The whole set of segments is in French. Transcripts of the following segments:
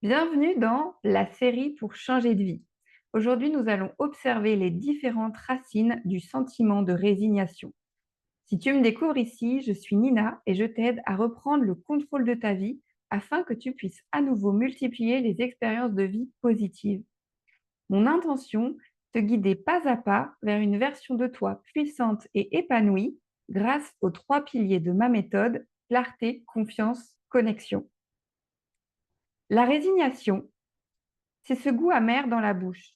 Bienvenue dans la série pour changer de vie. Aujourd'hui, nous allons observer les différentes racines du sentiment de résignation. Si tu me découvres ici, je suis Nina et je t'aide à reprendre le contrôle de ta vie afin que tu puisses à nouveau multiplier les expériences de vie positives. Mon intention, te guider pas à pas vers une version de toi puissante et épanouie grâce aux trois piliers de ma méthode, clarté, confiance, connexion. La résignation, c'est ce goût amer dans la bouche,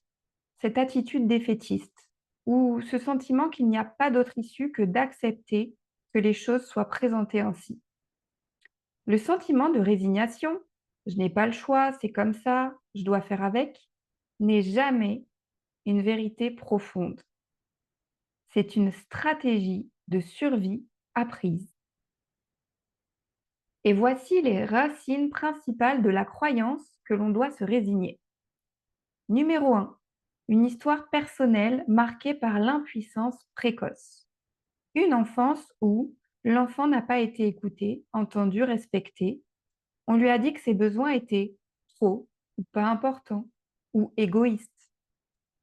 cette attitude défaitiste, ou ce sentiment qu'il n'y a pas d'autre issue que d'accepter que les choses soient présentées ainsi. Le sentiment de résignation, je n'ai pas le choix, c'est comme ça, je dois faire avec, n'est jamais une vérité profonde. C'est une stratégie de survie apprise. Et voici les racines principales de la croyance que l'on doit se résigner. Numéro 1. Une histoire personnelle marquée par l'impuissance précoce. Une enfance où l'enfant n'a pas été écouté, entendu, respecté. On lui a dit que ses besoins étaient trop ou pas importants ou égoïstes.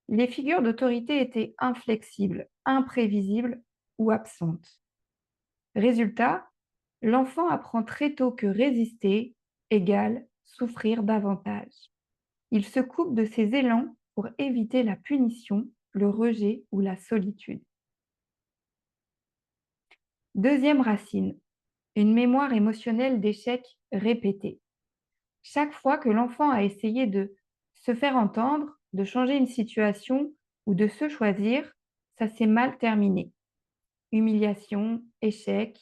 Les figures d'autorité étaient inflexibles, imprévisibles ou absentes. Résultat, l'enfant apprend très tôt que résister égale souffrir davantage. Il se coupe de ses élans pour éviter la punition, le rejet ou la solitude. Deuxième racine, une mémoire émotionnelle d'échec répétée. Chaque fois que l'enfant a essayé de se faire entendre, de changer une situation ou de se choisir, ça s'est mal terminé. Humiliation, échec,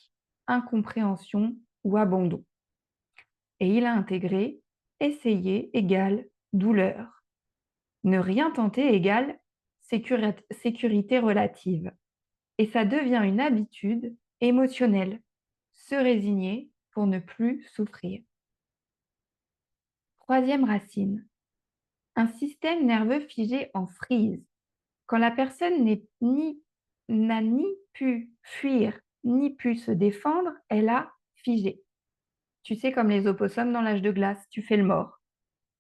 incompréhension ou abandon. Et il a intégré essayer égale douleur. Ne rien tenter égale sécurité relative. Et ça devient une habitude émotionnelle. Se résigner pour ne plus souffrir. Troisième racine. Un système nerveux figé en frise. Quand la personne n'a ni pu fuir, ni pu se défendre, elle a figé. Tu sais, comme les opossums dans l'âge de glace, tu fais le mort.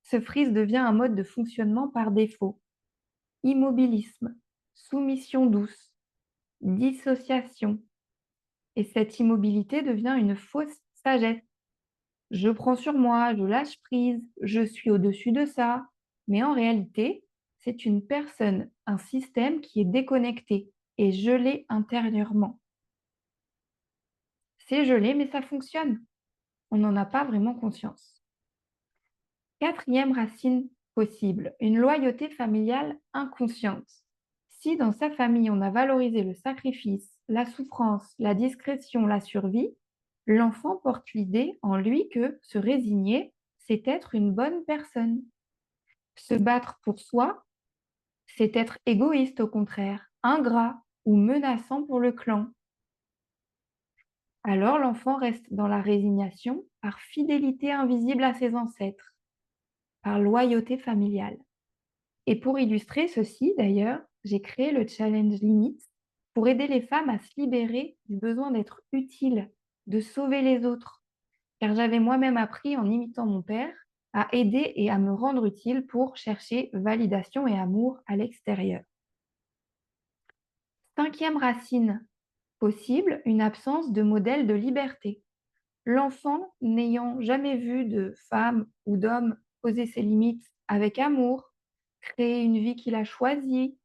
Ce frise devient un mode de fonctionnement par défaut. Immobilisme, soumission douce, dissociation. Et cette immobilité devient une fausse sagesse. Je prends sur moi, je lâche prise, je suis au-dessus de ça. Mais en réalité, c'est une personne, un système qui est déconnecté et gelé intérieurement. C'est gelé, mais ça fonctionne. On n'en a pas vraiment conscience. Quatrième racine possible, une loyauté familiale inconsciente. Si dans sa famille, on a valorisé le sacrifice, la souffrance, la discrétion, la survie, l'enfant porte l'idée en lui que se résigner, c'est être une bonne personne. Se battre pour soi, c'est être égoïste au contraire, ingrat ou menaçant pour le clan. Alors l'enfant reste dans la résignation par fidélité invisible à ses ancêtres, par loyauté familiale. Et pour illustrer ceci, d'ailleurs, j'ai créé le challenge limite pour aider les femmes à se libérer du besoin d'être utiles, de sauver les autres. Car j'avais moi-même appris en imitant mon père à aider et à me rendre utile pour chercher validation et amour à l'extérieur. Cinquième racine possible, une absence de modèle de liberté. L'enfant n'ayant jamais vu de femme ou d'homme poser ses limites avec amour, créer une vie qu'il a choisie,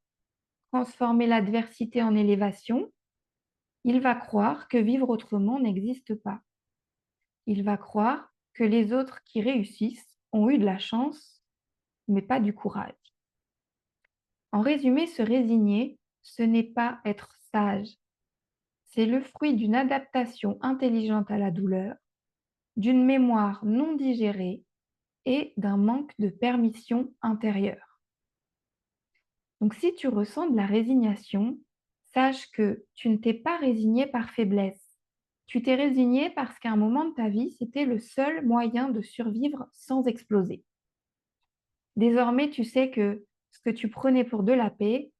transformer l'adversité en élévation, il va croire que vivre autrement n'existe pas. Il va croire que les autres qui réussissent ont eu de la chance, mais pas du courage. En résumé, se résigner, ce n'est pas être sage. C'est le fruit d'une adaptation intelligente à la douleur, d'une mémoire non digérée et d'un manque de permission intérieure. Donc si tu ressens de la résignation, sache que tu ne t'es pas résigné par faiblesse. Tu t'es résigné parce qu'à un moment de ta vie, c'était le seul moyen de survivre sans exploser. Désormais, tu sais que ce que tu prenais pour de la paix,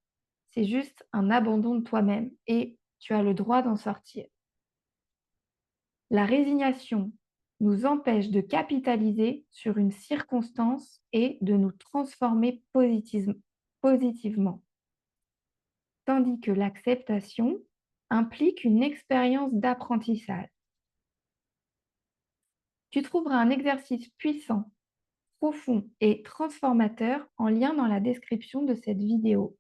c'est juste un abandon de toi-même et tu as le droit d'en sortir. La résignation, nous empêche de capitaliser sur une circonstance et de nous transformer positivement, tandis que l'acceptation implique une expérience d'apprentissage. Tu trouveras un exercice puissant, profond et transformateur en lien dans la description de cette vidéo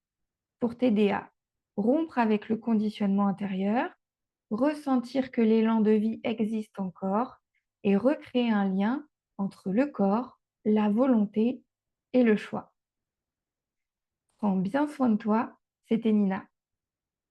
pour t'aider à rompre avec le conditionnement intérieur, ressentir que l'élan de vie existe encore et recréer un lien entre le corps, la volonté et le choix. Prends bien soin de toi, c'était Nina.